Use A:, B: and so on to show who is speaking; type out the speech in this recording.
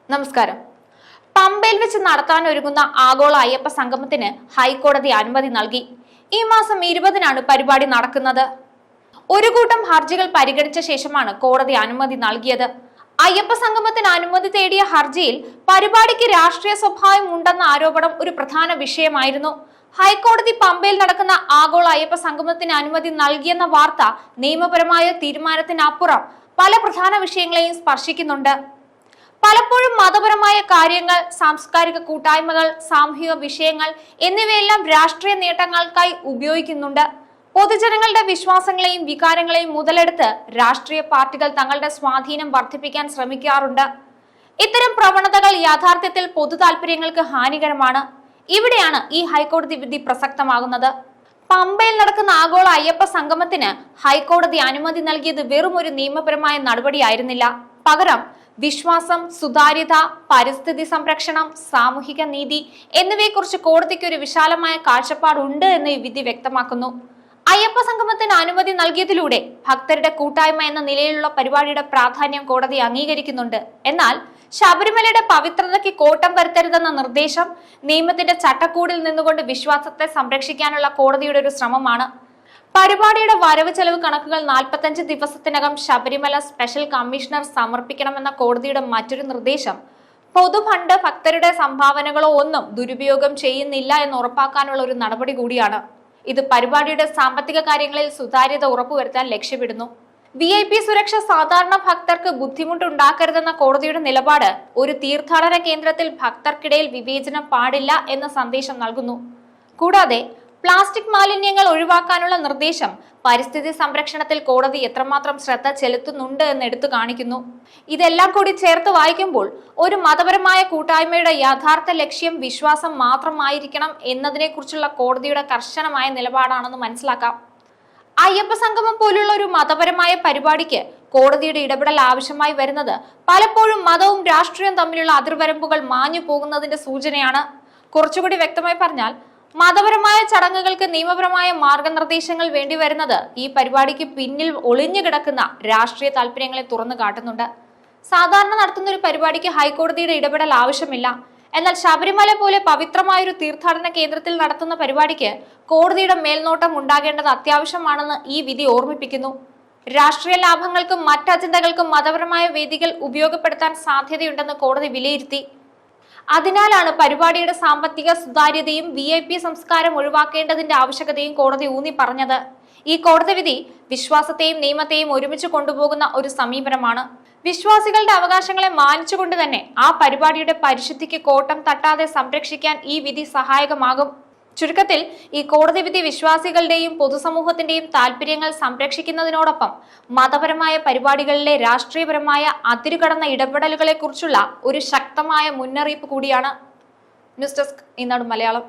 A: നമസ്കാരം. പമ്പയിൽ വെച്ച് നടത്താൻ ഒരുങ്ങുന്ന ആഗോള അയ്യപ്പ സംഗമത്തിന് ഹൈക്കോടതി അനുമതി നൽകി. ഈ മാസം 20-നാണ് പരിപാടി നടക്കുന്നത്. ഒരു കൂട്ടം ഹർജികൾ പരിഗണിച്ച ശേഷമാണ് കോടതി അനുമതി നൽകിയത്. അയ്യപ്പ സംഗമത്തിന് അനുമതി തേടിയ ഹർജിയിൽ പരിപാടിക്ക് രാഷ്ട്രീയ സ്വഭാവം ഉണ്ടെന്ന ആരോപണം ഒരു പ്രധാന വിഷയമായിരുന്നു. ഹൈക്കോടതി പമ്പയിൽ നടക്കുന്ന ആഗോള അയ്യപ്പ സംഗമത്തിന് അനുമതി നൽകിയെന്ന വാർത്ത നിയമപരമായ തീരുമാനത്തിനപ്പുറം പല പ്രധാന വിഷയങ്ങളെയും സ്പർശിക്കുന്നുണ്ട്. പലപ്പോഴും മതപരമായ കാര്യങ്ങൾ, സാംസ്കാരിക കൂട്ടായ്മകൾ, സാമൂഹിക വിഷയങ്ങൾ എന്നിവയെല്ലാം രാഷ്ട്രീയ നേട്ടങ്ങൾക്കായി ഉപയോഗിക്കുന്നുണ്ട്. പൊതുജനങ്ങളുടെ വിശ്വാസങ്ങളെയും വികാരങ്ങളെയും മുതലെടുത്ത് രാഷ്ട്രീയ പാർട്ടികൾ തങ്ങളുടെ സ്വാധീനം വർദ്ധിപ്പിക്കാൻ ശ്രമിക്കാറുണ്ട്. ഇത്തരം പ്രവണതകൾ യഥാർത്ഥത്തിൽ പൊതു താല്പര്യങ്ങൾക്ക് ഹാനികരമാണ്. ഇവിടെയാണ് ഈ ഹൈക്കോടതി വിധി പ്രസക്തമാകുന്നത്. പമ്പയിൽ നടക്കുന്ന ആഗോള അയ്യപ്പ സംഗമത്തിന് ഹൈക്കോടതി അനുമതി നൽകിയത് വെറും ഒരു നിയമപരമായ നടപടിയായിരുന്നില്ല. പകരം വിശ്വാസം, സുതാര്യത, പരിസ്ഥിതി സംരക്ഷണം, സാമൂഹിക നീതി എന്നിവയെക്കുറിച്ച് കോടതിക്ക് ഒരു വിശാലമായ കാഴ്ചപ്പാടുണ്ട് എന്ന് ഈ വിധി വ്യക്തമാക്കുന്നു. അയ്യപ്പ സംഗമത്തിന് അനുമതി നൽകിയതിലൂടെ ഭക്തരുടെ കൂട്ടായ്മ എന്ന നിലയിലുള്ള പരിപാടിയുടെ പ്രാധാന്യം കോടതി അംഗീകരിക്കുന്നുണ്ട്. എന്നാൽ ശബരിമലയുടെ പവിത്രതയ്ക്ക് കോട്ടം വരുത്തരുതെന്ന നിർദ്ദേശം നിയമത്തിന്റെ ചട്ടക്കൂടിൽ നിന്നുകൊണ്ട് വിശ്വാസത്തെ സംരക്ഷിക്കാനുള്ള കോടതിയുടെ ഒരു ശ്രമമാണ്. പരിപാടിയുടെ വരവ് ചെലവ് കണക്കുകൾ 45 ദിവസത്തിനകം ശബരിമല സ്പെഷ്യൽ കമ്മീഷണർ സമർപ്പിക്കണമെന്ന കോടതിയുടെ മറ്റൊരു നിർദ്ദേശം പൊതു ഫണ്ട്, ഭക്തരുടെ സംഭാവനകളോ ഒന്നും ദുരുപയോഗം ചെയ്യുന്നില്ല എന്ന് ഉറപ്പാക്കാനുള്ള ഒരു നടപടി കൂടിയാണ്. ഇത് പരിപാടിയുടെ സാമ്പത്തിക കാര്യങ്ങളിൽ സുതാര്യത ഉറപ്പുവരുത്താൻ ലക്ഷ്യമിടുന്നു. VIP സുരക്ഷ സാധാരണ ഭക്തർക്ക് ബുദ്ധിമുട്ടുണ്ടാക്കരുതെന്ന കോടതിയുടെ നിലപാട് ഒരു തീർത്ഥാടന കേന്ദ്രത്തിൽ ഭക്തർക്കിടയിൽ വിവേചനം പാടില്ല എന്ന സന്ദേശം നൽകുന്നു. കൂടാതെ പ്ലാസ്റ്റിക് മാലിന്യങ്ങൾ ഒഴിവാക്കാനുള്ള നിർദ്ദേശം പരിസ്ഥിതി സംരക്ഷണത്തിൽ കോടതി എത്രമാത്രം ശ്രദ്ധ ചെലുത്തുന്നുണ്ട് എന്ന് എടുത്തു കാണിക്കുന്നു. ഇതെല്ലാം കൂടി ചേർത്ത് വായിക്കുമ്പോൾ ഒരു മതപരമായ കൂട്ടായ്മയുടെ യഥാർത്ഥ ലക്ഷ്യം വിശ്വാസം മാത്രമായിരിക്കണം എന്നതിനെക്കുറിച്ചുള്ള കോടതിയുടെ കർശനമായ നിലപാടാണെന്ന് മനസ്സിലാക്കാം. അയ്യപ്പ സംഗമം പോലുള്ള ഒരു മതപരമായ പരിപാടിക്ക് കോടതിയുടെ ഇടപെടൽ ആവശ്യമായി വരുന്നത് പലപ്പോഴും മതവും രാഷ്ട്രീയവും തമ്മിലുള്ള അതിർവരമ്പുകൾ മാഞ്ഞു പോകുന്നതിന്റെ സൂചനയാണ്. കുറച്ചുകൂടി വ്യക്തമായി പറഞ്ഞാൽ, മതപരമായ ചടങ്ങുകൾക്ക് നിയമപരമായ മാർഗനിർദ്ദേശങ്ങൾ വേണ്ടി വരുന്നത് ഈ പരിപാടിക്ക് പിന്നിൽ ഒളിഞ്ഞു കിടക്കുന്ന രാഷ്ട്രീയ താല്പര്യങ്ങളെ തുറന്നു കാട്ടുന്നുണ്ട്. സാധാരണ നടത്തുന്ന ഒരു പരിപാടിക്ക് ഹൈക്കോടതിയുടെ ഇടപെടൽ ആവശ്യമില്ല. എന്നാൽ ശബരിമല പോലെ പവിത്രമായൊരു തീർത്ഥാടന കേന്ദ്രത്തിൽ നടത്തുന്ന പരിപാടിക്ക് കോടതിയുടെ മേൽനോട്ടം ഉണ്ടാകേണ്ടത് അത്യാവശ്യമാണെന്ന് ഈ വിധി ഓർമ്മിപ്പിക്കുന്നു. രാഷ്ട്രീയ ലാഭങ്ങൾക്കും മറ്റ് അജണ്ടകൾക്കും മതപരമായ വേദികൾ ഉപയോഗപ്പെടുത്താൻ സാധ്യതയുണ്ടെന്ന് കോടതി വിലയിരുത്തി. അതിനാലാണ് പരിപാടിയുടെ സാമ്പത്തിക സുതാര്യതയും VIP സംസ്കാരം ഒഴിവാക്കേണ്ടതിന്റെ ആവശ്യകതയും കോടതി ഊന്നി പറഞ്ഞത്. ഈ കോടതി വിധി വിശ്വാസത്തെയും നിയമത്തെയും ഒരുമിച്ച് കൊണ്ടുപോകുന്ന ഒരു സമീപനമാണ്. വിശ്വാസികളുടെ അവകാശങ്ങളെ മാനിച്ചുകൊണ്ട് തന്നെ ആ പരിപാടിയുടെ പരിശുദ്ധിക്ക് കോട്ടം തട്ടാതെ സംരക്ഷിക്കാൻ ഈ വിധി സഹായകമാകും. ചുരുക്കത്തിൽ, ഈ കോടതി വിധി വിശ്വാസികളുടെയും പൊതുസമൂഹത്തിന്റെയും താല്പര്യങ്ങൾ സംരക്ഷിക്കുന്നതിനോടൊപ്പം മതപരമായ പരിപാടികളിലെ രാഷ്ട്രീയപരമായ അതിരുകടന്ന ഇടപെടലുകളെ കുറിച്ചുള്ള ഒരു ശക്തമായ മുന്നറിയിപ്പ് കൂടിയാണ്. ന്യൂസ് ഡെസ്ക്, ഈനാട് മലയാളം.